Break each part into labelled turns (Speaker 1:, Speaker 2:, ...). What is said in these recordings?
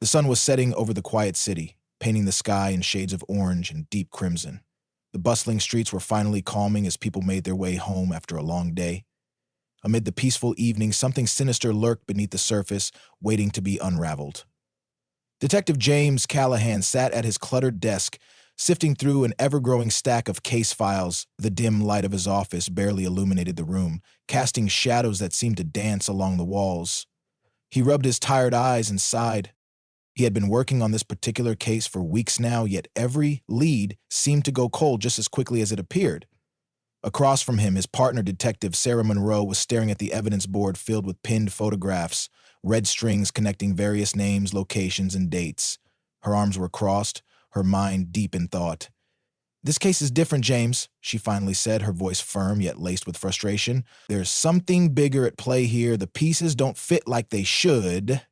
Speaker 1: The sun was setting over the quiet city, painting the sky in shades of orange and deep crimson. The bustling streets were finally calming as people made their way home after a long day. Amid the peaceful evening, something sinister lurked beneath the surface, waiting to be unraveled. Detective James Callahan sat at his cluttered desk, sifting through an ever-growing stack of case files. The dim light of his office barely illuminated the room, casting shadows that seemed to dance along the walls. He rubbed his tired eyes and sighed. He had been working on this particular case for weeks now, yet every lead seemed to go cold just as quickly as it appeared. Across from him, his partner detective Sarah Monroe was staring at the evidence board filled with pinned photographs, red strings connecting various names, locations, and dates. Her arms were crossed, her mind deep in thought. "This case is different, James," she finally said, her voice firm yet laced with frustration. "There's something bigger at play here. The pieces don't fit like they should."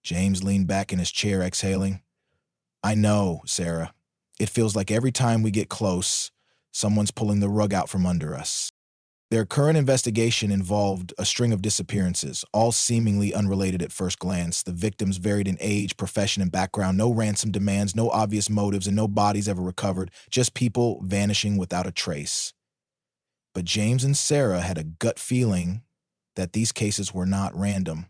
Speaker 1: James leaned back in his chair, exhaling. "I know, Sarah. It feels like every time we get close, someone's pulling the rug out from under us." Their current investigation involved a string of disappearances, all seemingly unrelated at first glance. The victims varied in age, profession, and background. No ransom demands, no obvious motives, and no bodies ever recovered. Just people vanishing without a trace. But James and Sarah had a gut feeling that these cases were not random.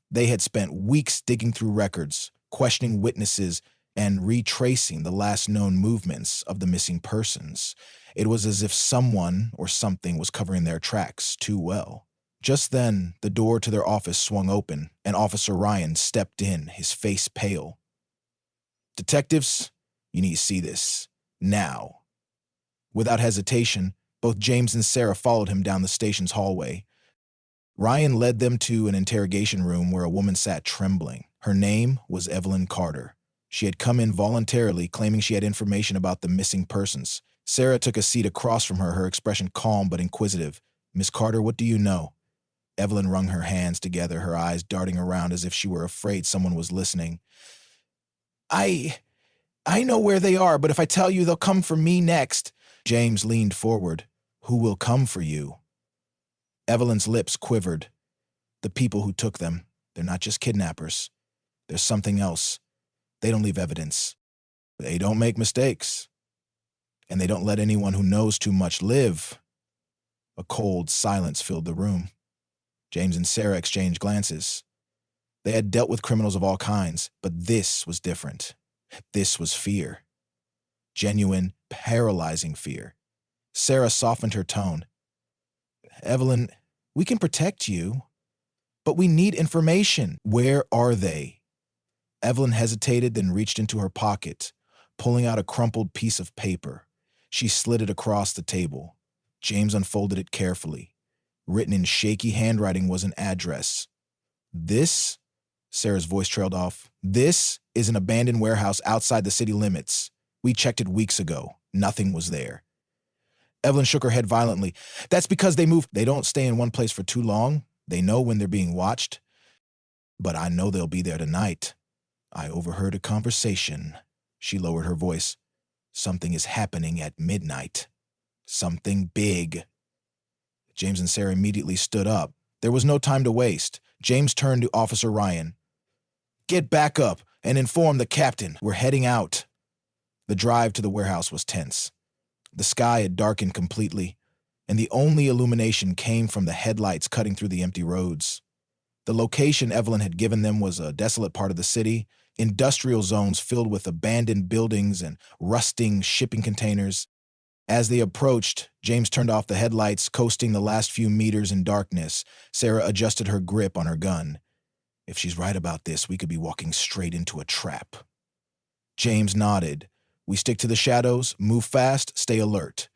Speaker 1: They had spent weeks digging through records, questioning witnesses, and retracing the last known movements of the missing persons. It was as if someone or something was covering their tracks too well. Just then, the door to their office swung open, and Officer Ryan stepped in, his face pale. "Detectives, you need to see this. Now." Without hesitation, both James and Sarah followed him down the station's hallway. Ryan led them to an interrogation room where a woman sat trembling. Her name was Evelyn Carter. She had come in voluntarily, claiming she had information about the missing persons. Sarah took a seat across from her, her expression calm but inquisitive. "Miss Carter, what do you know?" Evelyn wrung her hands together, her eyes darting around as if she were afraid someone was listening. I know where they are, but if I tell you, they'll come for me next." James leaned forward. "Who will come for you?" Evelyn's lips quivered. "The people who took them. They're not just kidnappers. There's something else. They don't leave evidence. They don't make mistakes. And they don't let anyone who knows too much live." A cold silence filled the room. James and Sarah exchanged glances. They had dealt with criminals of all kinds, but this was different. This was fear. Genuine, paralyzing fear. Sarah softened her tone. "Evelyn, we can protect you, but we need information. Where are they?" Evelyn hesitated, then reached into her pocket, pulling out a crumpled piece of paper. She slid it across the table. James unfolded it carefully. Written in shaky handwriting was an address. "This," Sarah's voice trailed off, "this is an abandoned warehouse outside the city limits. We checked it weeks ago. Nothing was there." Evelyn shook her head violently. "That's because they move. They don't stay in one place for too long. They know when they're being watched. But I know they'll be there tonight. I overheard a conversation." She lowered her voice. "Something is happening at midnight. Something big." James and Sarah immediately stood up. There was no time to waste. James turned to Officer Ryan. "Get back up and inform the captain. We're heading out." The drive to the warehouse was tense. The sky had darkened completely, and the only illumination came from the headlights cutting through the empty roads. The location Evelyn had given them was a desolate part of the city, industrial zones filled with abandoned buildings and rusting shipping containers. As they approached, James turned off the headlights, coasting the last few meters in darkness. Sarah adjusted her grip on her gun. "If she's right about this, we could be walking straight into a trap." James nodded. "We stick to the shadows, move fast, stay alert."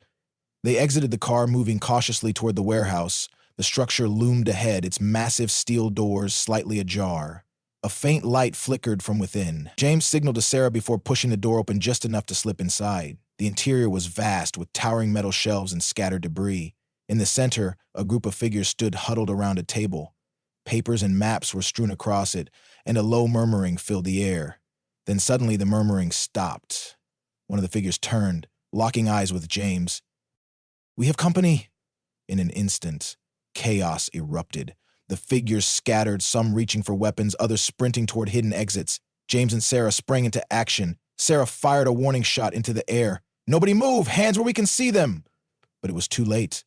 Speaker 1: They exited the car, moving cautiously toward the warehouse. The structure loomed ahead, its massive steel doors slightly ajar. A faint light flickered from within. James signaled to Sarah before pushing the door open just enough to slip inside. The interior was vast, with towering metal shelves and scattered debris. In the center, a group of figures stood huddled around a table. Papers and maps were strewn across it, and a low murmuring filled the air. Then suddenly the murmuring stopped. One of the figures turned, locking eyes with James. "We have company." In an instant, chaos erupted. The figures scattered, some reaching for weapons, others sprinting toward hidden exits. James and Sarah sprang into action. Sarah fired a warning shot into the air. "Nobody move! Hands where we can see them!" But it was too late.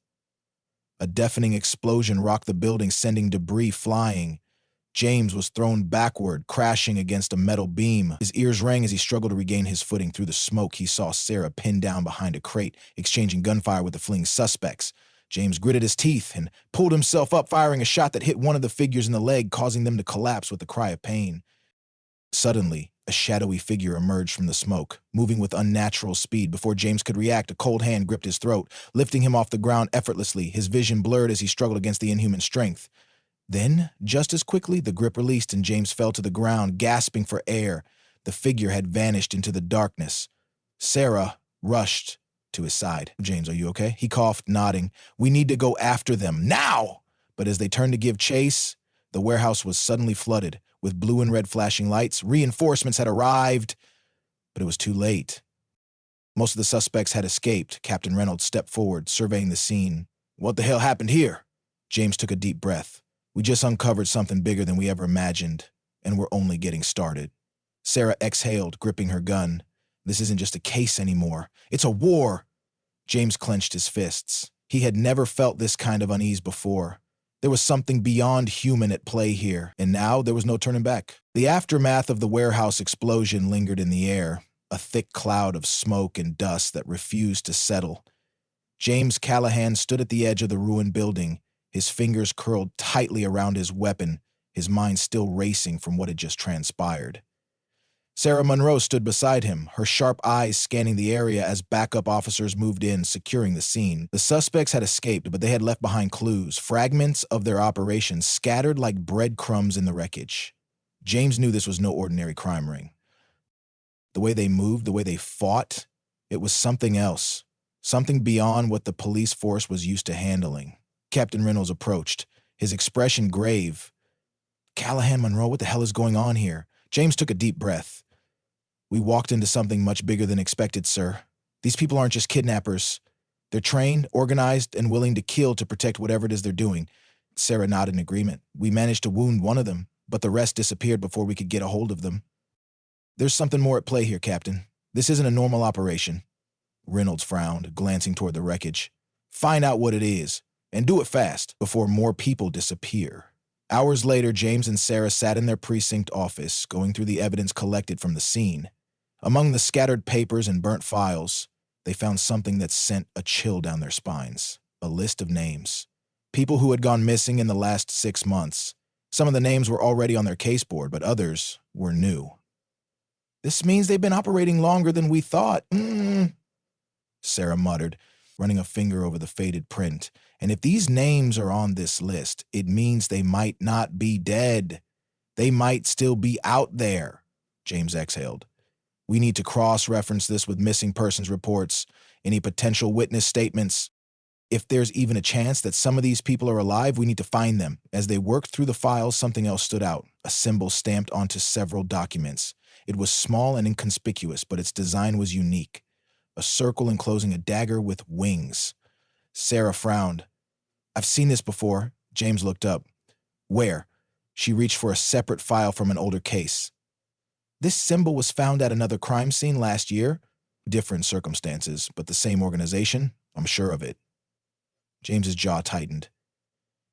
Speaker 1: A deafening explosion rocked the building, sending debris flying. James was thrown backward, crashing against a metal beam. His ears rang as he struggled to regain his footing. Through the smoke, he saw Sarah pinned down behind a crate, exchanging gunfire with the fleeing suspects. James gritted his teeth and pulled himself up, firing a shot that hit one of the figures in the leg, causing them to collapse with a cry of pain. Suddenly, a shadowy figure emerged from the smoke, moving with unnatural speed. Before James could react, a cold hand gripped his throat, lifting him off the ground effortlessly. His vision blurred as he struggled against the inhuman strength. Then, just as quickly, the grip released and James fell to the ground, gasping for air. The figure had vanished into the darkness. Sarah rushed to his side. "James, are you okay?" He coughed, nodding. "We need to go after them, now!" But as they turned to give chase, the warehouse was suddenly flooded. With blue and red flashing lights, reinforcements had arrived, but it was too late. Most of the suspects had escaped. Captain Reynolds stepped forward, surveying the scene. "What the hell happened here?" James took a deep breath. "We just uncovered something bigger than we ever imagined, and we're only getting started." Sarah exhaled, gripping her gun. "This isn't just a case anymore. It's a war." James clenched his fists. He had never felt this kind of unease before. There was something beyond human at play here, and now there was no turning back. The aftermath of the warehouse explosion lingered in the air, a thick cloud of smoke and dust that refused to settle. James Callahan stood at the edge of the ruined building, his fingers curled tightly around his weapon, his mind still racing from what had just transpired. Sarah Monroe stood beside him, her sharp eyes scanning the area as backup officers moved in, securing the scene. The suspects had escaped, but they had left behind clues, fragments of their operation scattered like breadcrumbs in the wreckage. James knew this was no ordinary crime ring. The way they moved, the way they fought, it was something else, something beyond what the police force was used to handling. Captain Reynolds approached, his expression grave. "Callahan, Monroe, what the hell is going on here?" James took a deep breath. "We walked into something much bigger than expected, sir. These people aren't just kidnappers. They're trained, organized, and willing to kill to protect whatever it is they're doing." Sarah nodded in agreement. "We managed to wound one of them, but the rest disappeared before we could get a hold of them." "There's something more at play here, Captain. This isn't a normal operation." Reynolds frowned, glancing toward the wreckage. "Find out what it is, and do it fast, before more people disappear." Hours later, James and Sarah sat in their precinct office, going through the evidence collected from the scene. Among the scattered papers and burnt files, they found something that sent a chill down their spines. A list of names. People who had gone missing in the last 6 months. Some of the names were already on their caseboard, but others were new. "This means they've been operating longer than we thought," Sarah muttered, running a finger over the faded print. "And if these names are on this list, it means they might not be dead. They might still be out there." James exhaled. "We need to cross-reference this with missing persons reports, any potential witness statements. If there's even a chance that some of these people are alive, we need to find them." As they worked through the files, something else stood out, a symbol stamped onto several documents. It was small and inconspicuous, but its design was unique. A circle enclosing a dagger with wings. Sarah frowned. "I've seen this before." James looked up. "Where?" She reached for a separate file from an older case. "This symbol was found at another crime scene last year. Different circumstances, but the same organization. I'm sure of it." James's jaw tightened.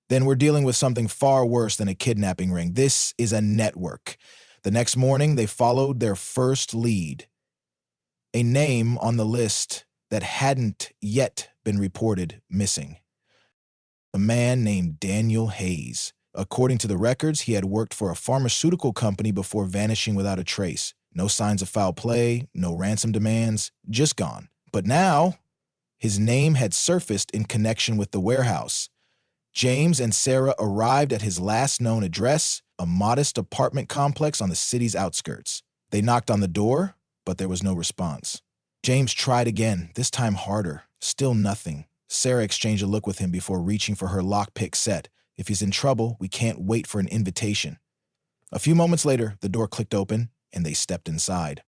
Speaker 1: "Then we're dealing with something far worse than a kidnapping ring. This is a network." The next morning, they followed their first lead. A name on the list that hadn't yet been reported missing. A man named Daniel Hayes. According to the records, he had worked for a pharmaceutical company before vanishing without a trace. No signs of foul play, no ransom demands, just gone. But now, his name had surfaced in connection with the warehouse. James and Sarah arrived at his last known address, a modest apartment complex on the city's outskirts. They knocked on the door, but there was no response. James tried again, this time harder. Still nothing. Sarah exchanged a look with him before reaching for her lockpick set. If he's in trouble, we can't wait for an invitation. A few moments later, the door clicked open, and they stepped inside.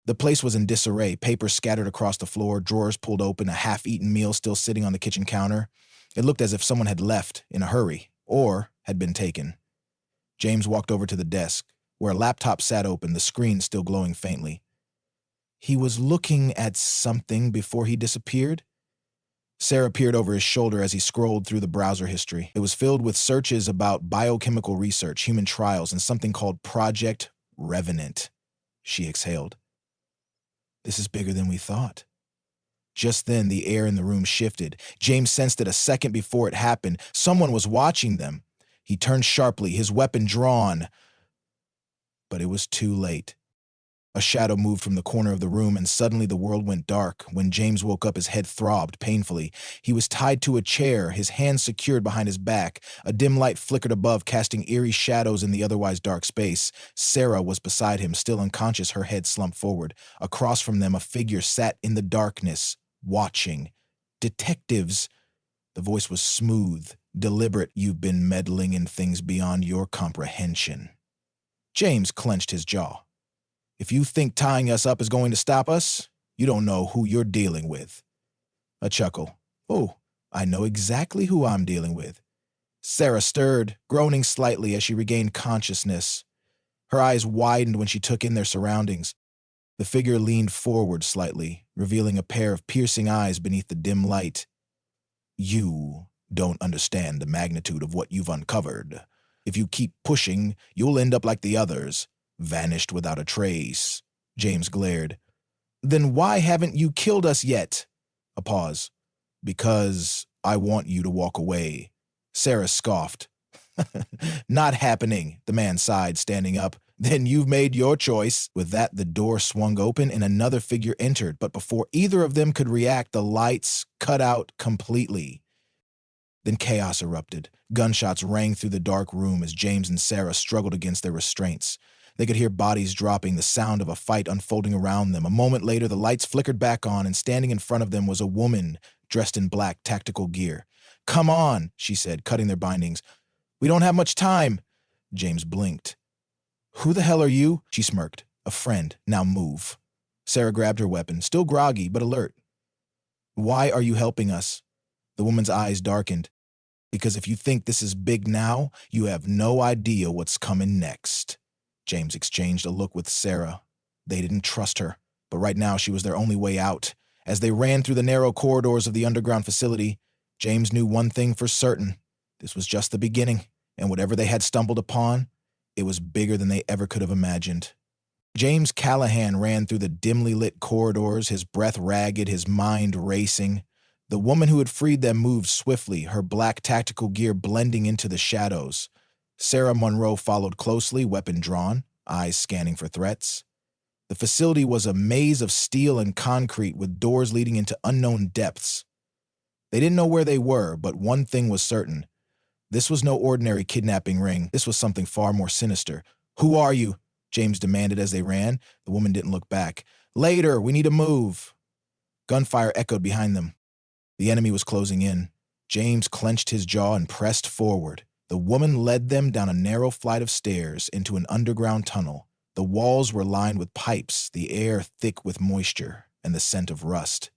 Speaker 1: The place was in disarray, papers scattered across the floor, drawers pulled open, a half-eaten meal still sitting on the kitchen counter. It looked as if someone had left in a hurry, or had been taken. James walked over to the desk, where a laptop sat open, the screen still glowing faintly. He was looking at something before he disappeared. Sarah peered over his shoulder as he scrolled through the browser history. It was filled with searches about biochemical research, human trials, and something called Project Revenant. She exhaled. This is bigger than we thought. Just then, the air in the room shifted. James sensed it a second before it happened. Someone was watching them. He turned sharply, his weapon drawn. But it was too late. A shadow moved from the corner of the room, and suddenly the world went dark. When James woke up, his head throbbed painfully. He was tied to a chair, his hands secured behind his back. A dim light flickered above, casting eerie shadows in the otherwise dark space. Sarah was beside him, still unconscious, her head slumped forward. Across from them, a figure sat in the darkness, watching. Detectives. The voice was smooth, deliberate. You've been meddling in things beyond your comprehension. James clenched his jaw. If you think tying us up is going to stop us, you don't know who you're dealing with. A chuckle. Oh, I know exactly who I'm dealing with. Sarah stirred, groaning slightly as she regained consciousness. Her eyes widened when she took in their surroundings. The figure leaned forward slightly, revealing a pair of piercing eyes beneath the dim light. You don't understand the magnitude of what you've uncovered. If you keep pushing, you'll end up like the others. Vanished without a trace. James glared. Then why haven't you killed us yet? A pause. Because I want you to walk away. Sarah scoffed. Not happening, the man sighed, standing up. Then you've made your choice. With that, the door swung open and another figure entered, but before either of them could react, the lights cut out completely. Then chaos erupted. Gunshots rang through the dark room as James and Sarah struggled against their restraints. They could hear bodies dropping, the sound of a fight unfolding around them. A moment later, the lights flickered back on, and standing in front of them was a woman dressed in black tactical gear. Come on, she said, cutting their bindings. We don't have much time. James blinked. Who the hell are you? She smirked. A friend. Now move. Sarah grabbed her weapon, still groggy but alert. Why are you helping us? The woman's eyes darkened. Because if you think this is big now, you have no idea what's coming next. James exchanged a look with Sarah. They didn't trust her, but right now she was their only way out. As they ran through the narrow corridors of the underground facility, James knew one thing for certain. This was just the beginning, and whatever they had stumbled upon, it was bigger than they ever could have imagined. James Callahan ran through the dimly lit corridors, his breath ragged, his mind racing. The woman who had freed them moved swiftly, her black tactical gear blending into the shadows. Sarah Monroe followed closely, weapon drawn, eyes scanning for threats. The facility was a maze of steel and concrete with doors leading into unknown depths. They didn't know where they were, but one thing was certain. This was no ordinary kidnapping ring. This was something far more sinister. Who are you? James demanded as they ran. The woman didn't look back. Later, we need to move. Gunfire echoed behind them. The enemy was closing in. James clenched his jaw and pressed forward. The woman led them down a narrow flight of stairs into an underground tunnel. The walls were lined with pipes, the air thick with moisture and the scent of rust.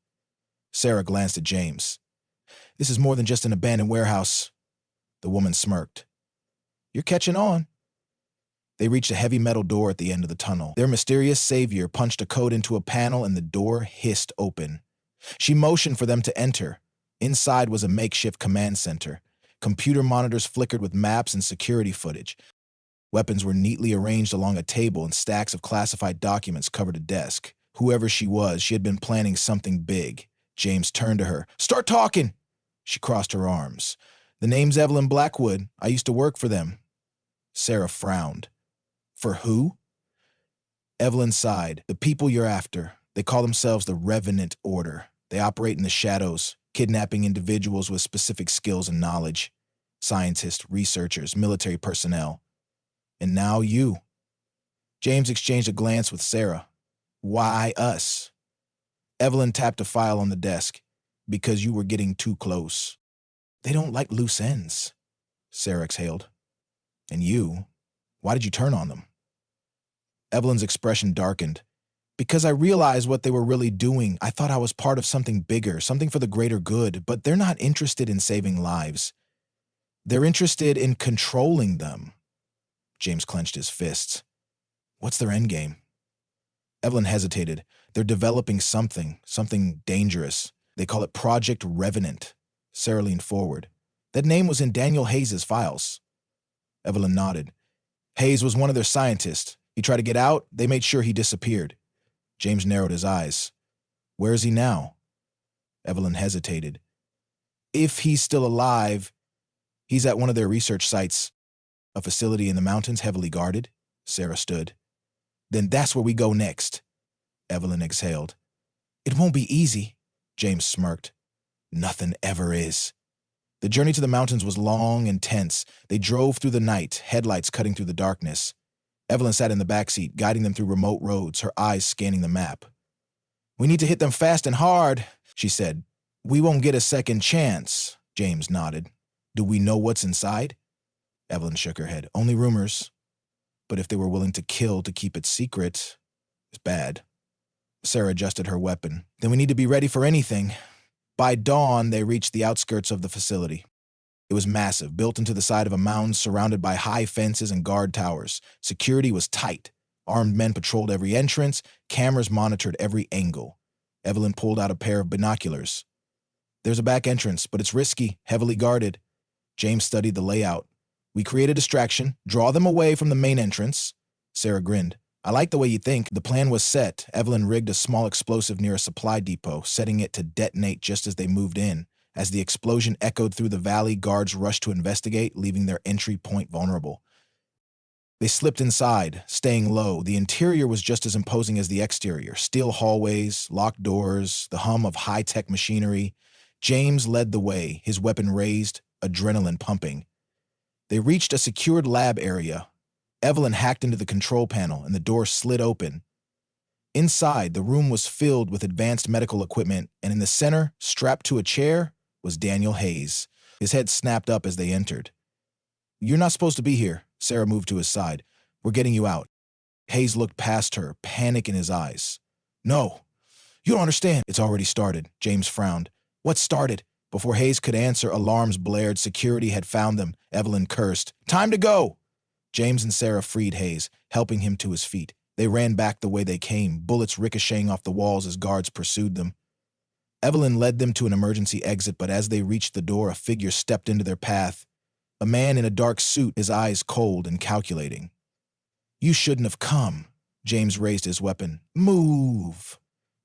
Speaker 1: Sarah glanced at James. This is more than just an abandoned warehouse. The woman smirked. You're catching on. They reached a heavy metal door at the end of the tunnel. Their mysterious savior punched a code into a panel and the door hissed open. She motioned for them to enter. Inside was a makeshift command center. Computer monitors flickered with maps and security footage. Weapons were neatly arranged along a table and stacks of classified documents covered a desk. Whoever she was, she had been planning something big. James turned to her. Start talking! She crossed her arms. The name's Evelyn Blackwood. I used to work for them. Sarah frowned. For who? Evelyn sighed. The people you're after. They call themselves the Revenant Order. They operate in the shadows, kidnapping individuals with specific skills and knowledge. Scientists, researchers, military personnel. And now you. James exchanged a glance with Sarah. Why us? Evelyn tapped a file on the desk. Because you were getting too close. They don't like loose ends. Sarah exhaled. And you? Why did you turn on them? Evelyn's expression darkened. Because I realized what they were really doing. I thought I was part of something bigger, something for the greater good, but they're not interested in saving lives. They're interested in controlling them. James clenched his fists. What's their endgame? Evelyn hesitated. They're developing something dangerous. They call it Project Revenant. Sarah leaned forward. That name was in Daniel Hayes' files. Evelyn nodded. Hayes was one of their scientists. He tried to get out. They made sure he disappeared. James narrowed his eyes. Where is he now? Evelyn hesitated. If he's still alive, he's at one of their research sites, a facility in the mountains heavily guarded. Sarah stood. Then that's where we go next. Evelyn exhaled. It won't be easy, James smirked. Nothing ever is. The journey to the mountains was long and tense. They drove through the night, headlights cutting through the darkness. Evelyn sat in the backseat, guiding them through remote roads, her eyes scanning the map. We need to hit them fast and hard, she said. We won't get a second chance, James nodded. Do we know what's inside? Evelyn shook her head. Only rumors. But if they were willing to kill to keep it secret, it's bad. Sarah adjusted her weapon. Then we need to be ready for anything. By dawn, they reached the outskirts of the facility. It was massive, built into the side of a mound surrounded by high fences and guard towers. Security was tight. Armed men patrolled every entrance. Cameras monitored every angle. Evelyn pulled out a pair of binoculars. There's a back entrance, but it's risky, heavily guarded. James studied the layout. We create a distraction, draw them away from the main entrance. Sarah grinned. I like the way you think. The plan was set. Evelyn rigged a small explosive near a supply depot, setting it to detonate just as they moved in. As the explosion echoed through the valley, guards rushed to investigate, leaving their entry point vulnerable. They slipped inside, staying low. The interior was just as imposing as the exterior. Steel hallways, locked doors, the hum of high-tech machinery. James led the way, his weapon raised, adrenaline pumping. They reached a secured lab area. Evelyn hacked into the control panel, and the door slid open. Inside, the room was filled with advanced medical equipment, and in the center, strapped to a chair, was Daniel Hayes. His head snapped up as they entered. You're not supposed to be here. Sarah moved to his side. We're getting you out. Hayes looked past her, panic in his eyes. No, you don't understand. It's already started. James frowned. What started? Before Hayes could answer, alarms blared. Security had found them. Evelyn cursed. Time to go! James and Sarah freed Hayes, helping him to his feet. They ran back the way they came, bullets ricocheting off the walls as guards pursued them. Evelyn led them to an emergency exit, but as they reached the door, a figure stepped into their path. A man in a dark suit, his eyes cold and calculating. You shouldn't have come. James raised his weapon. Move!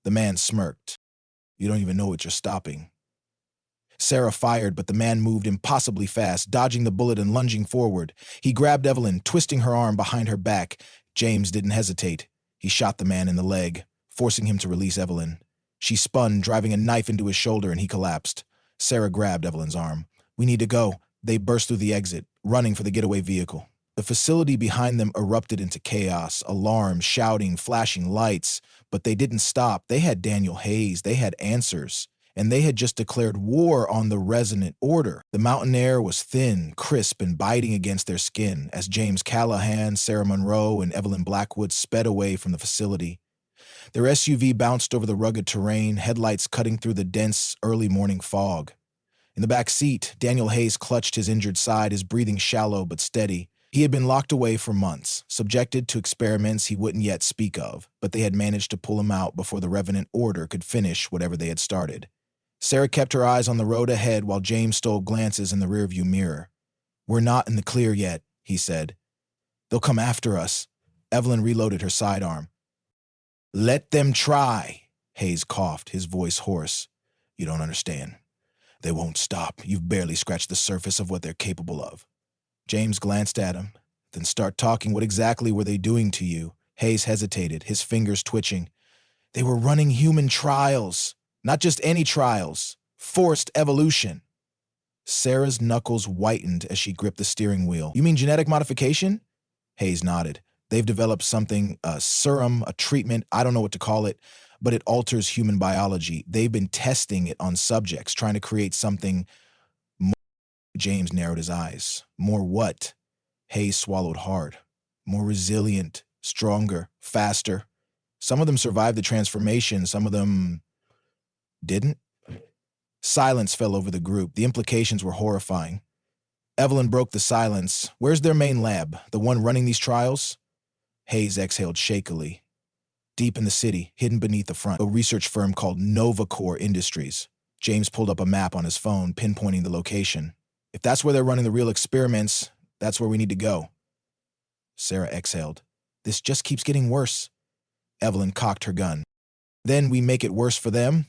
Speaker 1: The man smirked. You don't even know what you're stopping. Sarah fired, but the man moved impossibly fast, dodging the bullet and lunging forward. He grabbed Evelyn, twisting her arm behind her back. James didn't hesitate. He shot the man in the leg, forcing him to release Evelyn. She spun, driving a knife into his shoulder, and he collapsed. Sarah grabbed Evelyn's arm. We need to go. They burst through the exit, running for the getaway vehicle. The facility behind them erupted into chaos, alarms, shouting, flashing lights. But they didn't stop. They had Daniel Hayes. They had answers. And they had just declared war on the Resonant Order. The mountain air was thin, crisp, and biting against their skin as James Callahan, Sarah Monroe, and Evelyn Blackwood sped away from the facility. Their SUV bounced over the rugged terrain, headlights cutting through the dense, early morning fog. In the back seat, Daniel Hayes clutched his injured side, his breathing shallow but steady. He had been locked away for months, subjected to experiments he wouldn't yet speak of, but they had managed to pull him out before the Revenant Order could finish whatever they had started. Sarah kept her eyes on the road ahead while James stole glances in the rearview mirror. We're not in the clear yet, he said. They'll come after us. Evelyn reloaded her sidearm. Let them try, Hayes coughed, his voice hoarse. You don't understand. They won't stop. You've barely scratched the surface of what they're capable of. James glanced at him. Then start talking. What exactly were they doing to you? Hayes hesitated, his fingers twitching. They were running human trials. Not just any trials. Forced evolution. Sarah's knuckles whitened as she gripped the steering wheel. You mean genetic modification? Hayes nodded. They've developed something, a serum, a treatment, I don't know what to call it, but it alters human biology. They've been testing it on subjects, trying to create something more. James narrowed his eyes. More what? Hayes swallowed hard. More resilient, stronger, faster. Some of them survived the transformation, some of them didn't. Silence fell over the group. The implications were horrifying. Evelyn broke the silence. Where's their main lab? The one running these trials? Hayes exhaled shakily. Deep in the city, hidden beneath the front, a research firm called Novacore Industries. James pulled up a map on his phone, pinpointing the location. If that's where they're running the real experiments, that's where we need to go. Sarah exhaled. This just keeps getting worse. Evelyn cocked her gun. Then we make it worse for them?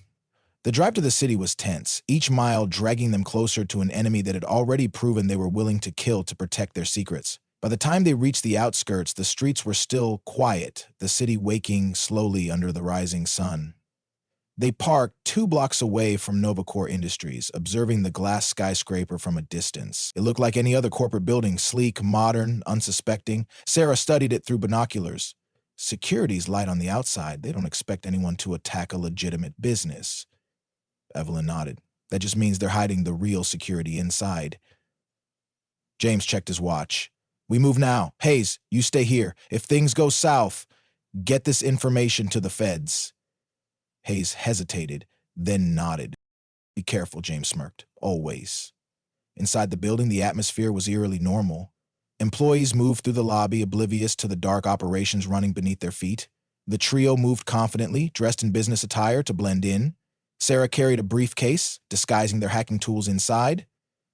Speaker 1: The drive to the city was tense, each mile dragging them closer to an enemy that had already proven they were willing to kill to protect their secrets. By the time they reached the outskirts, the streets were still quiet, the city waking slowly under the rising sun. They parked 2 blocks away from Novacore Industries, observing the glass skyscraper from a distance. It looked like any other corporate building, sleek, modern, unsuspecting. Sarah studied it through binoculars. Security's light on the outside. They don't expect anyone to attack a legitimate business. Evelyn nodded. That just means they're hiding the real security inside. James checked his watch. We move now. Hayes, you stay here. If things go south, get this information to the feds. Hayes hesitated, then nodded. Be careful, James smirked. Always. Inside the building, the atmosphere was eerily normal. Employees moved through the lobby, oblivious to the dark operations running beneath their feet. The trio moved confidently, dressed in business attire to blend in. Sarah carried a briefcase, disguising their hacking tools inside.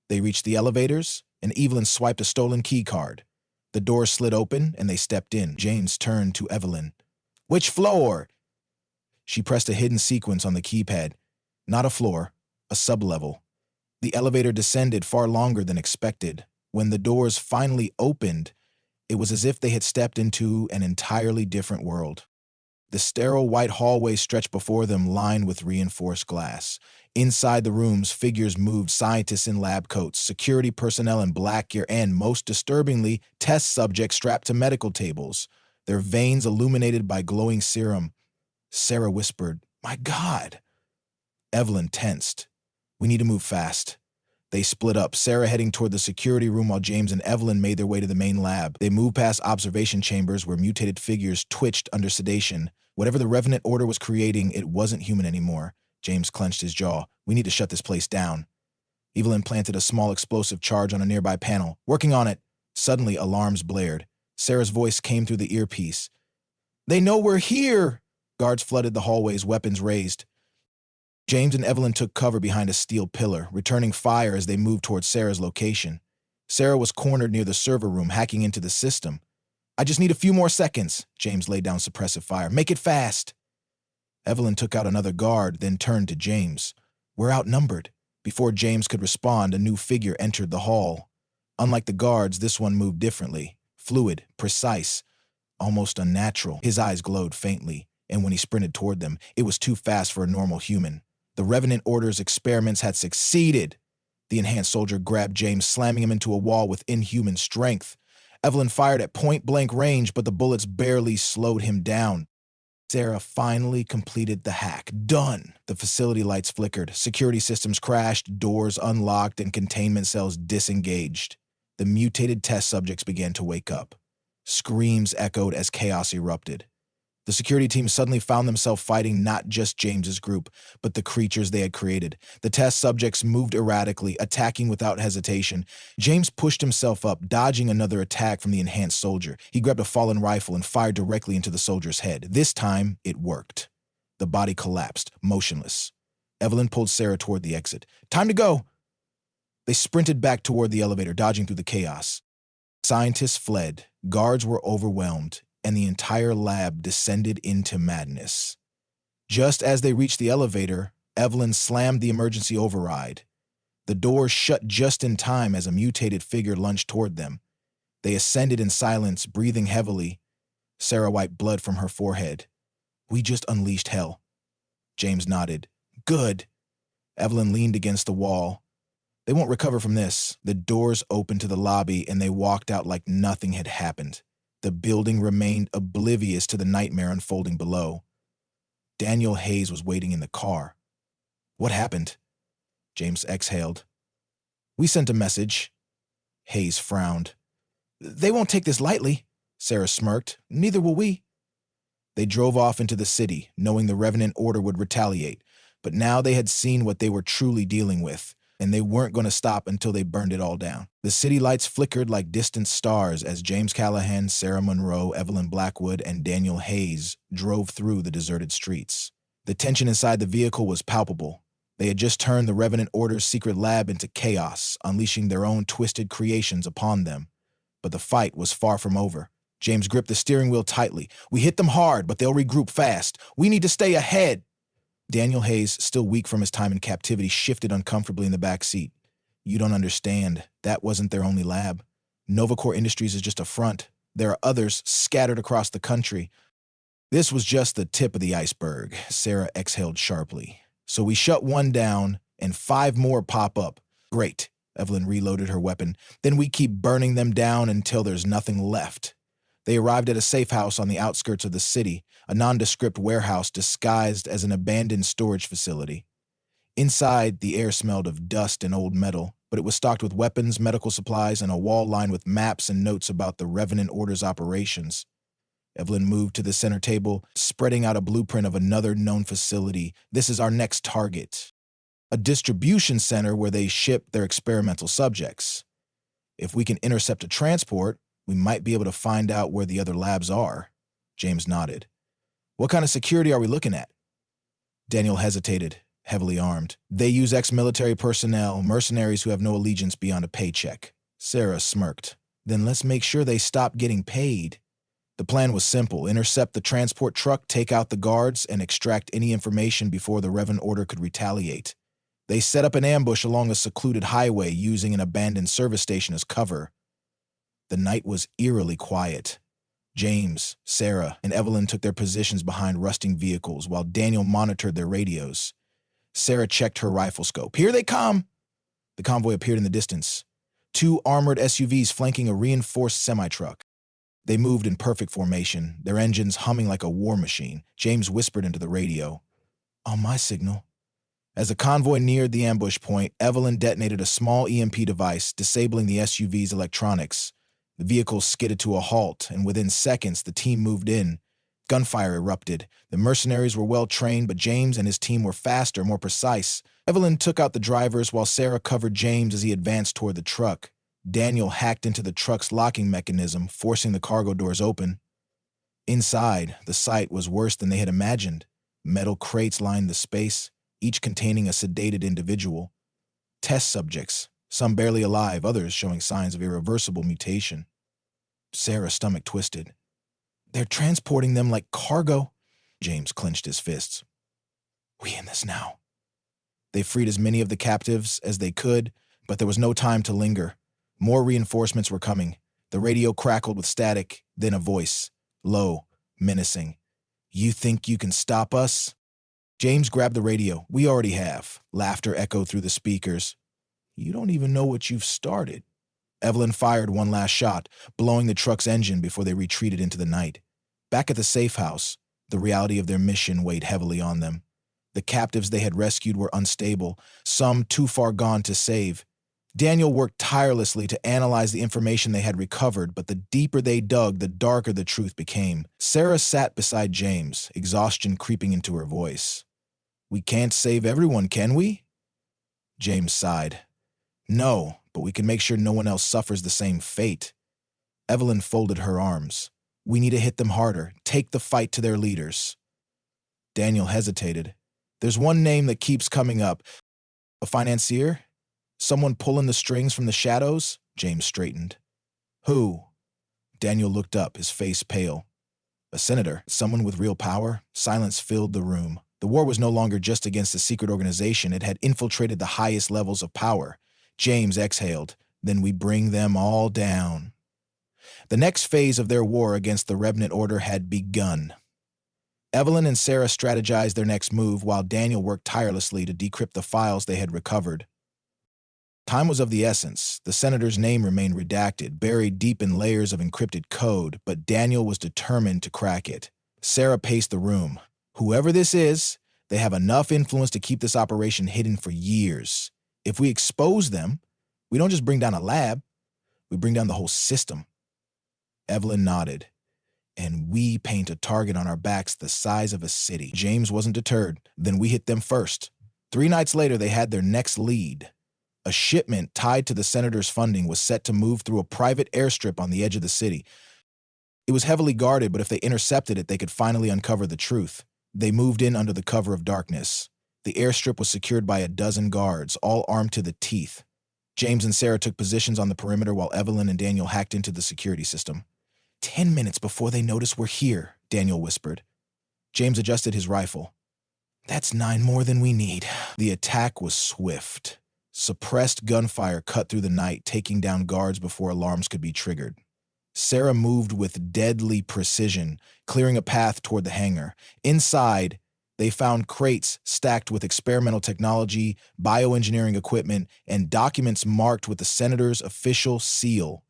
Speaker 1: They reached the elevators, and Evelyn swiped a stolen key card. The doors slid open, and they stepped in. James turned to Evelyn. Which floor? She pressed a hidden sequence on the keypad. Not a floor, a sublevel. The elevator descended far longer than expected. When the doors finally opened, it was as if they had stepped into an entirely different world. The sterile white hallway stretched before them, lined with reinforced glass. Inside the rooms, figures moved, scientists in lab coats, security personnel in black gear, and, most disturbingly, test subjects strapped to medical tables, their veins illuminated by glowing serum. Sarah whispered, "My God!" Evelyn tensed. "We need to move fast." They split up, Sarah heading toward the security room while James and Evelyn made their way to the main lab. They moved past observation chambers where mutated figures twitched under sedation. Whatever the Revenant Order was creating, it wasn't human anymore. James clenched his jaw. "We need to shut this place down." Evelyn planted a small explosive charge on a nearby panel. "Working on it." Suddenly, alarms blared. Sarah's voice came through the earpiece. "They know we're here!" Guards flooded the hallways, weapons raised. James and Evelyn took cover behind a steel pillar, returning fire as they moved toward Sarah's location. Sarah was cornered near the server room, hacking into the system. "I just need a few more seconds." James laid down suppressive fire. "Make it fast." Evelyn took out another guard, then turned to James. "We're outnumbered." Before James could respond, a new figure entered the hall. Unlike the guards, this one moved differently. Fluid, precise, almost unnatural. His eyes glowed faintly, and when he sprinted toward them, it was too fast for a normal human. The Revenant Order's experiments had succeeded. The enhanced soldier grabbed James, slamming him into a wall with inhuman strength. Evelyn fired at point-blank range, but the bullets barely slowed him down. Sarah finally completed the hack. Done! The facility lights flickered, security systems crashed, doors unlocked, and containment cells disengaged. The mutated test subjects began to wake up. Screams echoed as chaos erupted. The security team suddenly found themselves fighting not just James's group, but the creatures they had created. The test subjects moved erratically, attacking without hesitation. James pushed himself up, dodging another attack from the enhanced soldier. He grabbed a fallen rifle and fired directly into the soldier's head. This time, it worked. The body collapsed, motionless. Evelyn pulled Sarah toward the exit. "Time to go!" They sprinted back toward the elevator, dodging through the chaos. Scientists fled, guards were overwhelmed, and the entire lab descended into madness. Just as they reached the elevator, Evelyn slammed the emergency override. The door shut just in time as a mutated figure lunged toward them. They ascended in silence, breathing heavily. Sarah wiped blood from her forehead. "We just unleashed hell." James nodded. "Good." Evelyn leaned against the wall. "They won't recover from this." The doors opened to the lobby, and they walked out like nothing had happened. The building remained oblivious to the nightmare unfolding below. Daniel Hayes was waiting in the car. "What happened?" James exhaled. "We sent a message." Hayes frowned. "They won't take this lightly." Sarah smirked. "Neither will we." They drove off into the city, knowing the Revenant Order would retaliate. But now they had seen what they were truly dealing with. and they weren't going to stop until they burned it all down. The city lights flickered like distant stars as James Callahan, Sarah Monroe, Evelyn Blackwood, and Daniel Hayes drove through the deserted streets. The tension inside the vehicle was palpable. They had just turned the Revenant Order's secret lab into chaos, unleashing their own twisted creations upon them. But the fight was far from over. James gripped the steering wheel tightly. "We hit them hard, but they'll regroup fast. We need to stay ahead." Daniel Hayes, still weak from his time in captivity, shifted uncomfortably in the back seat. "You don't understand. That wasn't their only lab. Novacore Industries is just a front. There are others scattered across the country." "This was just the tip of the iceberg," Sarah exhaled sharply. "So we shut one down, and 5 more pop up. Great." Evelyn reloaded her weapon. "Then we keep burning them down until there's nothing left." They arrived at a safe house on the outskirts of the city, a nondescript warehouse disguised as an abandoned storage facility. Inside, the air smelled of dust and old metal, but it was stocked with weapons, medical supplies, and a wall lined with maps and notes about the Revenant Order's operations. Evelyn moved to the center table, spreading out a blueprint of another known facility. "This is our next target. A distribution center where they ship their experimental subjects. If we can intercept a transport, we might be able to find out where the other labs are." James nodded. "What kind of security are we looking at?" Daniel hesitated, heavily armed. "They use ex-military personnel, mercenaries who have no allegiance beyond a paycheck." Sarah smirked. "Then let's make sure they stop getting paid." The plan was simple: intercept the transport truck, take out the guards, and extract any information before the Revenant Order could retaliate. They set up an ambush along a secluded highway using an abandoned service station as cover. The night was eerily quiet. James, Sarah, and Evelyn took their positions behind rusting vehicles while Daniel monitored their radios. Sarah checked her rifle scope. "Here they come!" The convoy appeared in the distance. 2 armored SUVs flanking a reinforced semi-truck. They moved in perfect formation, their engines humming like a war machine. James whispered into the radio, "On my signal." As the convoy neared the ambush point, Evelyn detonated a small EMP device, disabling the SUV's electronics. The vehicle skidded to a halt, and within seconds, the team moved in. Gunfire erupted. The mercenaries were well trained, but James and his team were faster, more precise. Evelyn took out the drivers while Sarah covered James as he advanced toward the truck. Daniel hacked into the truck's locking mechanism, forcing the cargo doors open. Inside, the sight was worse than they had imagined. Metal crates lined the space, each containing a sedated individual. Test subjects, some barely alive, others showing signs of irreversible mutation. Sarah's stomach twisted. "They're transporting them like cargo." James clenched his fists. "We in this now." They freed as many of the captives as they could, but there was no time to linger. More reinforcements were coming. The radio crackled with static, then a voice, low, menacing. "You think you can stop us?" James grabbed the radio. "We already have." Laughter echoed through the speakers. "You don't even know what you've started." Evelyn fired one last shot, blowing the truck's engine before they retreated into the night. Back at the safe house, the reality of their mission weighed heavily on them. The captives they had rescued were unstable, some too far gone to save. Daniel worked tirelessly to analyze the information they had recovered, but the deeper they dug, the darker the truth became. Sarah sat beside James, exhaustion creeping into her voice. "We can't save everyone, can we?" James sighed. "No, but we can make sure no one else suffers the same fate." Evelyn folded her arms. "We need to hit them harder, take the fight to their leaders." Daniel hesitated. "There's one name that keeps coming up. A financier? Someone pulling the strings from the shadows?" James straightened. "Who?" Daniel looked up, his face pale. "A senator, someone with real power." Silence filled the room. The war was no longer just against a secret organization. It had infiltrated the highest levels of power. James exhaled. "Then we bring them all down." The next phase of their war against the Revenant Order had begun. Evelyn and Sarah strategized their next move while Daniel worked tirelessly to decrypt the files they had recovered. Time was of the essence. The senator's name remained redacted, buried deep in layers of encrypted code, but Daniel was determined to crack it. Sarah paced the room. "Whoever this is, they have enough influence to keep this operation hidden for years. If we expose them, we don't just bring down a lab, we bring down the whole system." Evelyn nodded. "And we paint a target on our backs the size of a city." James wasn't deterred. "Then we hit them first." 3 nights later, they had their next lead. A shipment tied to the senator's funding was set to move through a private airstrip on the edge of the city. It was heavily guarded, but if they intercepted it, they could finally uncover the truth. They moved in under the cover of darkness. The airstrip was secured by a dozen guards, all armed to the teeth. James and Sarah took positions on the perimeter while Evelyn and Daniel hacked into the security system. 10 minutes before they notice we're here, Daniel whispered. James adjusted his rifle. That's 9 more than we need. The attack was swift. Suppressed gunfire cut through the night, taking down guards before alarms could be triggered. Sarah moved with deadly precision, clearing a path toward the hangar. Inside, they found crates stacked with experimental technology, bioengineering equipment, and documents marked with the senator's official seal.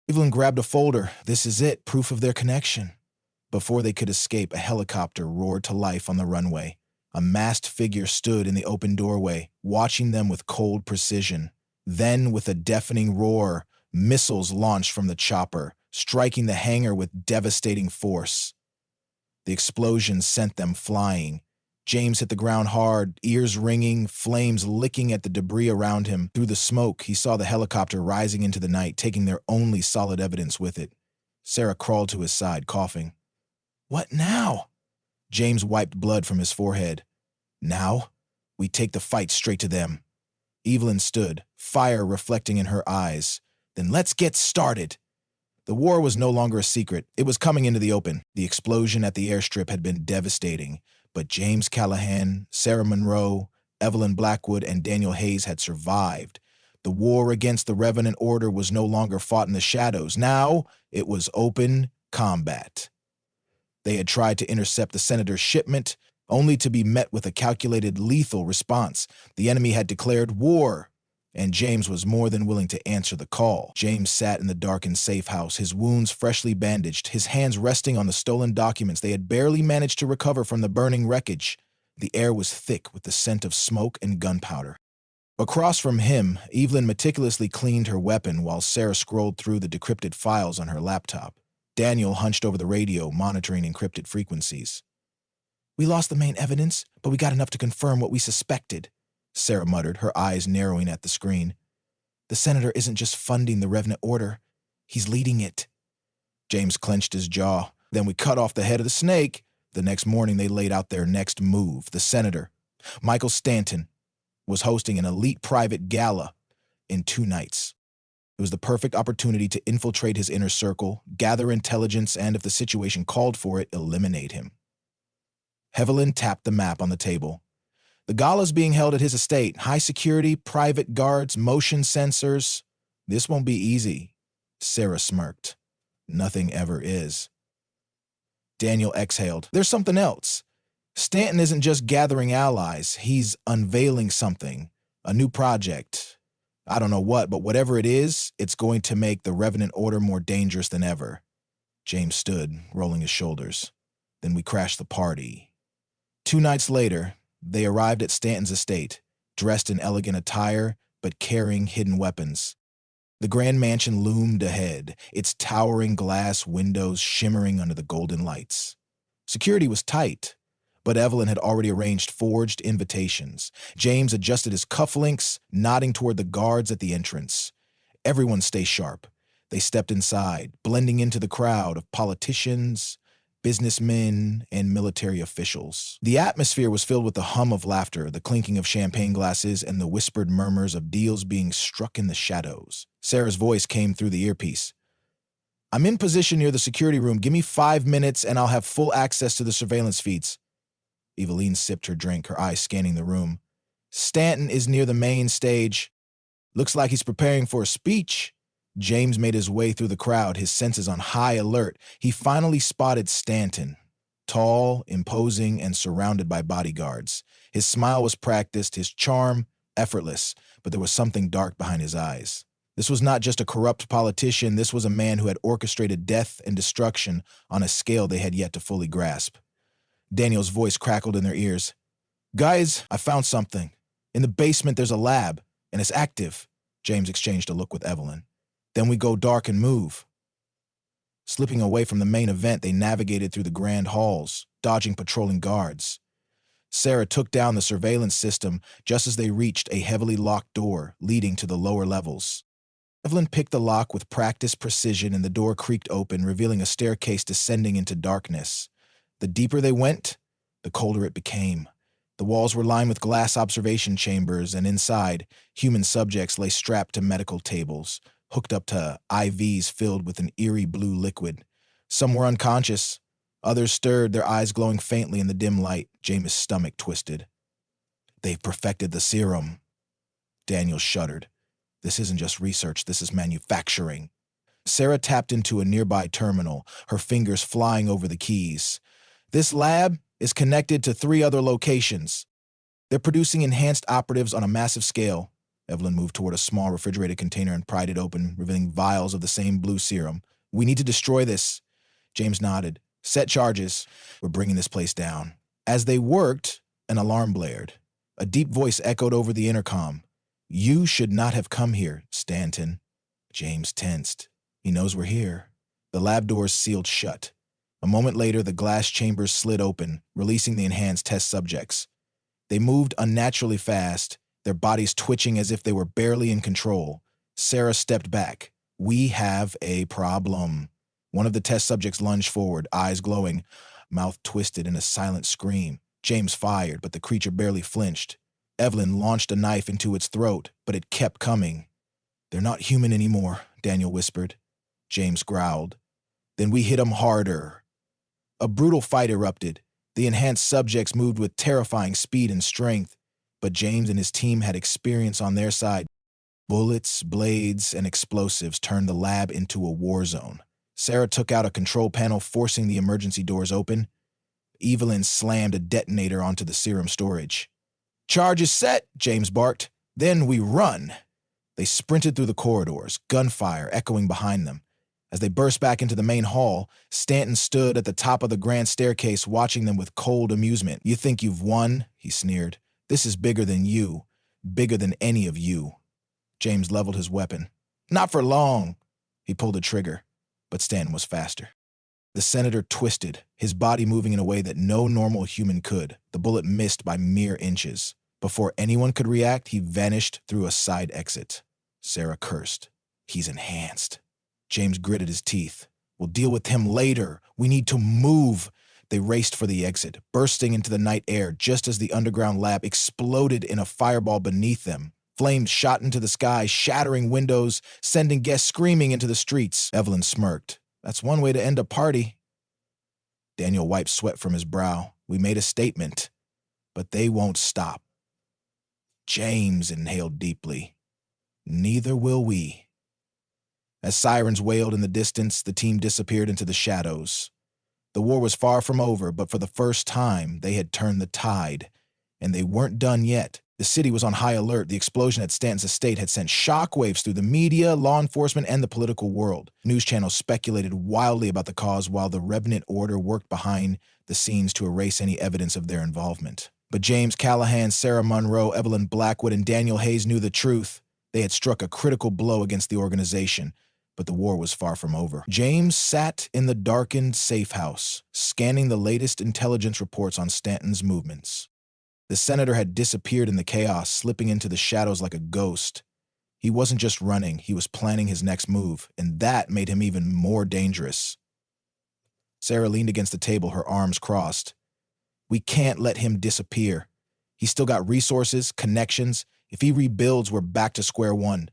Speaker 1: Evelyn grabbed a folder. This is it, proof of their connection. Before they could escape, a helicopter roared to life on the runway. A masked figure stood in the open doorway, watching them with cold precision. Then, with a deafening roar, missiles launched from the chopper, striking the hangar with devastating force. The explosion sent them flying. James hit the ground hard, ears ringing, flames licking at the debris around him. Through the smoke, he saw the helicopter rising into the night, taking their only solid evidence with it. Sarah crawled to his side, coughing. What now? James wiped blood from his forehead. Now, we take the fight straight to them. Evelyn stood, fire reflecting in her eyes. Then let's get started. The war was no longer a secret. It was coming into the open. The explosion at the airstrip had been devastating, but James Callahan, Sarah Monroe, Evelyn Blackwood, and Daniel Hayes had survived. The war against the Revenant Order was no longer fought in the shadows. Now, it was open combat. They had tried to intercept the senator's shipment, only to be met with a calculated, lethal response. The enemy had declared war, and James was more than willing to answer the call. James sat in the darkened safe house, his wounds freshly bandaged, his hands resting on the stolen documents they had barely managed to recover from the burning wreckage. The air was thick with the scent of smoke and gunpowder. Across from him, Evelyn meticulously cleaned her weapon while Sarah scrolled through the decrypted files on her laptop. Daniel hunched over the radio, monitoring encrypted frequencies. We lost the main evidence, but we got enough to confirm what we suspected, Sarah muttered, her eyes narrowing at the screen. The senator isn't just funding the Revenant Order. He's leading it. James clenched his jaw. Then we cut off the head of the snake. The next morning they laid out their next move. The senator, Michael Stanton, was hosting an elite private gala in 2 nights. It was the perfect opportunity to infiltrate his inner circle, gather intelligence, and if the situation called for it, eliminate him. Evelyn tapped the map on the table. The gala's being held at his estate. High security, private guards, motion sensors. This won't be easy. Sarah smirked. Nothing ever is. Daniel exhaled. There's something else. Stanton isn't just gathering allies. He's unveiling something. A new project. I don't know what, but whatever it is, it's going to make the Revenant Order more dangerous than ever. James stood, rolling his shoulders. Then we crashed the party. 2 nights later, they arrived at Stanton's estate, dressed in elegant attire, but carrying hidden weapons. The grand mansion loomed ahead, its towering glass windows shimmering under the golden lights. Security was tight, but Evelyn had already arranged forged invitations. James adjusted his cufflinks, nodding toward the guards at the entrance. Everyone stay sharp. They stepped inside, blending into the crowd of politicians, businessmen, and military officials. The atmosphere was filled with the hum of laughter, the clinking of champagne glasses, and the whispered murmurs of deals being struck in the shadows. Sarah's voice came through the earpiece. I'm in position near the security room. Give me 5 minutes and I'll have full access to the surveillance feeds. Evelyn sipped her drink, her eyes scanning the room. Stanton is near the main stage. Looks like he's preparing for a speech. James made his way through the crowd, his senses on high alert. He finally spotted Stanton, tall, imposing, and surrounded by bodyguards. His smile was practiced, his charm effortless, but there was something dark behind his eyes. This was not just a corrupt politician. This was a man who had orchestrated death and destruction on a scale they had yet to fully grasp. Daniel's voice crackled in their ears. Guys, I found something. In the basement, there's a lab, and it's active. James exchanged a look with Evelyn. Then we go dark and move. Slipping away from the main event, they navigated through the grand halls, dodging patrolling guards. Sarah took down the surveillance system just as they reached a heavily locked door leading to the lower levels. Evelyn picked the lock with practiced precision and the door creaked open, revealing a staircase descending into darkness. The deeper they went, the colder it became. The walls were lined with glass observation chambers, and inside, human subjects lay strapped to medical tables, hooked up to IVs filled with an eerie blue liquid. Some were unconscious. Others stirred, their eyes glowing faintly in the dim light. James' stomach twisted. They've perfected the serum. Daniel shuddered. This isn't just research, this is manufacturing. Sarah tapped into a nearby terminal, her fingers flying over the keys. This lab is connected to 3 other locations. They're producing enhanced operatives on a massive scale. Evelyn moved toward a small refrigerated container and pried it open, revealing vials of the same blue serum. We need to destroy this. James nodded. Set charges. We're bringing this place down. As they worked, an alarm blared. A deep voice echoed over the intercom. You should not have come here, Stanton. James tensed. He knows we're here. The lab doors sealed shut. A moment later, the glass chambers slid open, releasing the enhanced test subjects. They moved unnaturally fast, their bodies twitching as if they were barely in control. Sarah stepped back. We have a problem. One of the test subjects lunged forward, eyes glowing, mouth twisted in a silent scream. James fired, but the creature barely flinched. Evelyn launched a knife into its throat, but it kept coming. They're not human anymore, Daniel whispered. James growled. Then we hit 'em harder. A brutal fight erupted. The enhanced subjects moved with terrifying speed and strength, but James and his team had experience on their side. Bullets, blades, and explosives turned the lab into a war zone. Sarah took out a control panel, forcing the emergency doors open. Evelyn slammed a detonator onto the serum storage. Charge is set, James barked. Then we run. They sprinted through the corridors, gunfire echoing behind them. As they burst back into the main hall, Stanton stood at the top of the grand staircase watching them with cold amusement. You think you've won? He sneered. This is bigger than you. Bigger than any of you. James leveled his weapon. Not for long. He pulled the trigger, but Stanton was faster. The senator twisted, his body moving in a way that no normal human could. The bullet missed by mere inches. Before anyone could react, he vanished through a side exit. Sarah cursed. He's enhanced. James gritted his teeth. We'll deal with him later. We need to move. They raced for the exit, bursting into the night air just as the underground lab exploded in a fireball beneath them. Flames shot into the sky, shattering windows, sending guests screaming into the streets. Evelyn smirked. That's one way to end a party. Daniel wiped sweat from his brow. We made a statement, but they won't stop. James inhaled deeply. Neither will we. As sirens wailed in the distance, the team disappeared into the shadows. The war was far from over, but for the first time, they had turned the tide. And they weren't done yet. The city was on high alert. The explosion at Stanton's estate had sent shockwaves through the media, law enforcement, and the political world. News channels speculated wildly about the cause while the Revenant Order worked behind the scenes to erase any evidence of their involvement. But James Callahan, Sarah Monroe, Evelyn Blackwood, and Daniel Hayes knew the truth. They had struck a critical blow against the organization. But the war was far from over. James sat in the darkened safe house, scanning the latest intelligence reports on Stanton's movements. The senator had disappeared in the chaos, slipping into the shadows like a ghost. He wasn't just running, he was planning his next move, and that made him even more dangerous. Sarah leaned against the table, her arms crossed. We can't let him disappear. He's still got resources, connections. If he rebuilds, we're back to square one.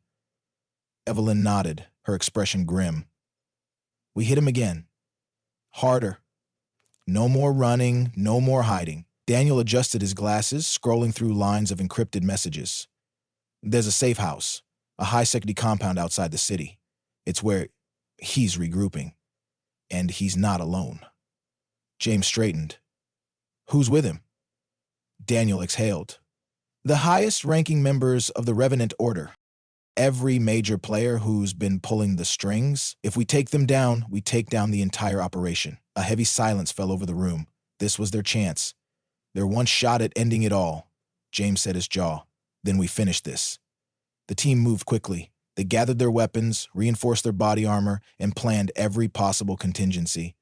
Speaker 1: Evelyn nodded, her expression grim. We hit him again. Harder. No more running, no more hiding. Daniel adjusted his glasses, scrolling through lines of encrypted messages. There's a safe house, a high-security compound outside the city. It's where he's regrouping. And he's not alone. James straightened. Who's with him? Daniel exhaled. The highest-ranking members of the Revenant Order. Every major player who's been pulling the strings. If we take them down, we take down the entire operation. A heavy silence fell over the room. This was their chance. Their one shot at ending it all. James set his jaw. Then we finish this. The team moved quickly. They gathered their weapons, reinforced their body armor, and planned every possible contingency.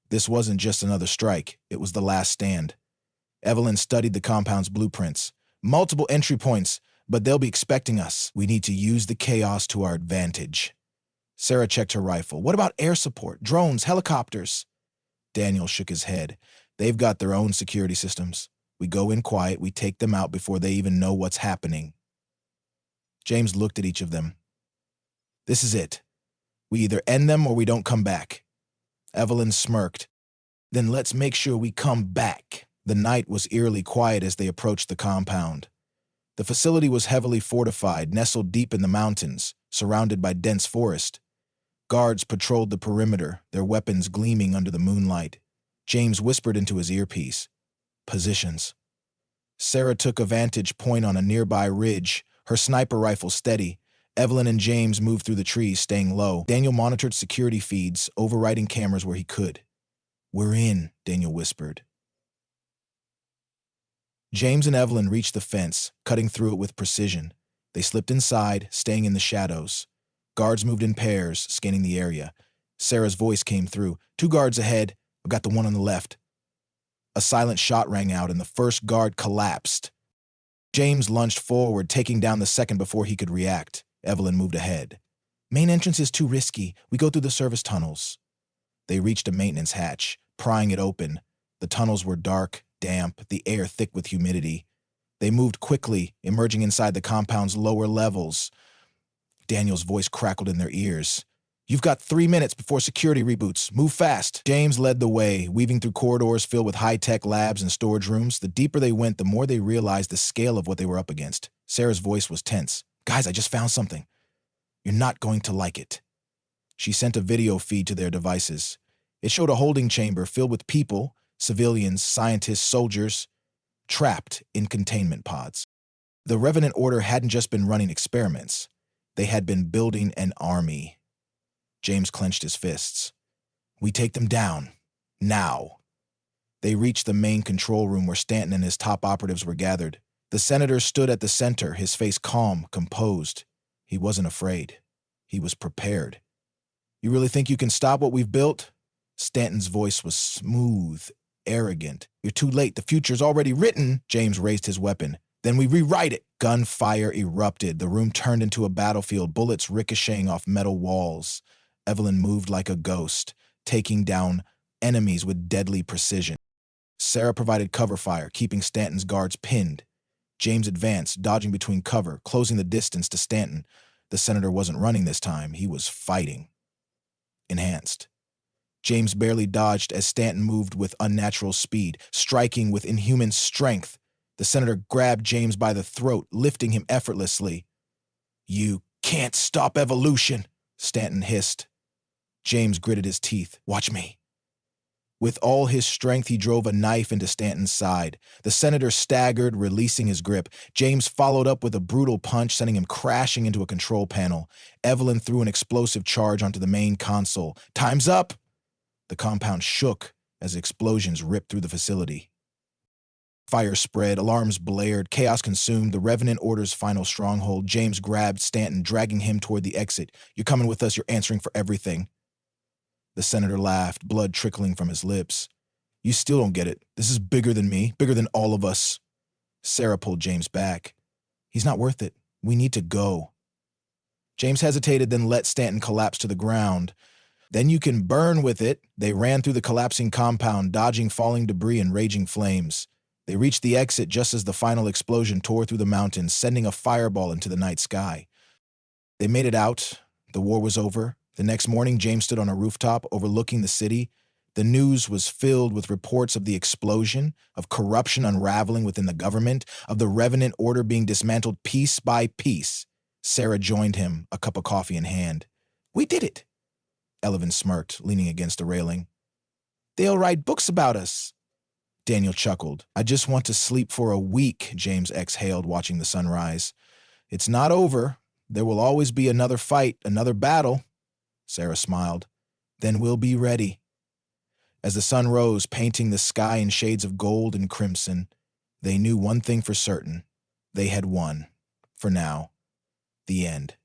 Speaker 1: This wasn't just another strike. It was the last stand. Evelyn studied the compound's blueprints. Multiple entry points, but they'll be expecting us. We need to use the chaos to our advantage. Sarah checked her rifle. What about air support, drones, helicopters? Daniel shook his head. They've got their own security systems. We go in quiet, we take them out before they even know what's happening. James looked at each of them. This is it. We either end them or we don't come back. Evelyn smirked. Then let's make sure we come back. The night was eerily quiet as they approached the compound. The facility was heavily fortified, nestled deep in the mountains, surrounded by dense forest. Guards patrolled the perimeter, their weapons gleaming under the moonlight. James whispered into his earpiece. Positions. Sarah took a vantage point on a nearby ridge, her sniper rifle steady. Evelyn and James moved through the trees, staying low. Daniel monitored security feeds, overriding cameras where he could. We're in, Daniel whispered. James and Evelyn reached the fence, cutting through it with precision. They slipped inside, staying in the shadows. Guards moved in pairs, scanning the area. Sarah's voice came through. 2 guards ahead. I've got the one on the left. A silent shot rang out, and the first guard collapsed. James lunged forward, taking down the second before he could react. Evelyn moved ahead. Main entrance is too risky. We go through the service tunnels. They reached a maintenance hatch, prying it open. The tunnels were dark, damp, the air thick with humidity. They moved quickly, emerging inside the compound's lower levels. Daniel's voice crackled in their ears. You've got 3 minutes before security reboots. Move fast. James led the way, weaving through corridors filled with high-tech labs and storage rooms. The deeper they went, the more they realized the scale of what they were up against. Sarah's voice was tense. Guys, I just found something. You're not going to like it. She sent a video feed to their devices. It showed a holding chamber filled with people, civilians, scientists, soldiers, trapped in containment pods. The Revenant Order hadn't just been running experiments. They had been building an army. James clenched his fists. We take them down. Now. They reached the main control room where Stanton and his top operatives were gathered. The senator stood at the center, his face calm, composed. He wasn't afraid. He was prepared. You really think you can stop what we've built? Stanton's voice was smooth, arrogant. You're too late. The future's already written. James raised his weapon. Then we rewrite it. Gunfire erupted. The room turned into a battlefield, bullets ricocheting off metal walls. Evelyn moved like a ghost, taking down enemies with deadly precision. Sarah provided cover fire, keeping Stanton's guards pinned. James advanced, dodging between cover, closing the distance to Stanton. The senator wasn't running this time. He was fighting. Enhanced. James barely dodged as Stanton moved with unnatural speed, striking with inhuman strength. The senator grabbed James by the throat, lifting him effortlessly. You can't stop evolution, Stanton hissed. James gritted his teeth. Watch me. With all his strength, he drove a knife into Stanton's side. The senator staggered, releasing his grip. James followed up with a brutal punch, sending him crashing into a control panel. Evelyn threw an explosive charge onto the main console. Time's up! The compound shook as explosions ripped through the facility. Fire spread, alarms blared, chaos consumed the Revenant Order's final stronghold. James grabbed Stanton, dragging him toward the exit. You're coming with us, you're answering for everything. The senator laughed, blood trickling from his lips. You still don't get it. This is bigger than me, bigger than all of us. Sarah pulled James back. He's not worth it. We need to go. James hesitated, then let Stanton collapse to the ground. Then you can burn with it. They ran through the collapsing compound, dodging falling debris and raging flames. They reached the exit just as the final explosion tore through the mountains, sending a fireball into the night sky. They made it out. The war was over. The next morning, James stood on a rooftop overlooking the city. The news was filled with reports of the explosion, of corruption unraveling within the government, of the Revenant Order being dismantled piece by piece. Sarah joined him, a cup of coffee in hand. We did it. Evelyn smirked, leaning against the railing. They'll write books about us. Daniel chuckled. I just want to sleep for a week, James exhaled, watching the sunrise. It's not over. There will always be another fight, another battle. Sarah smiled. Then we'll be ready. As the sun rose, painting the sky in shades of gold and crimson, they knew one thing for certain. They had won. For now. The end.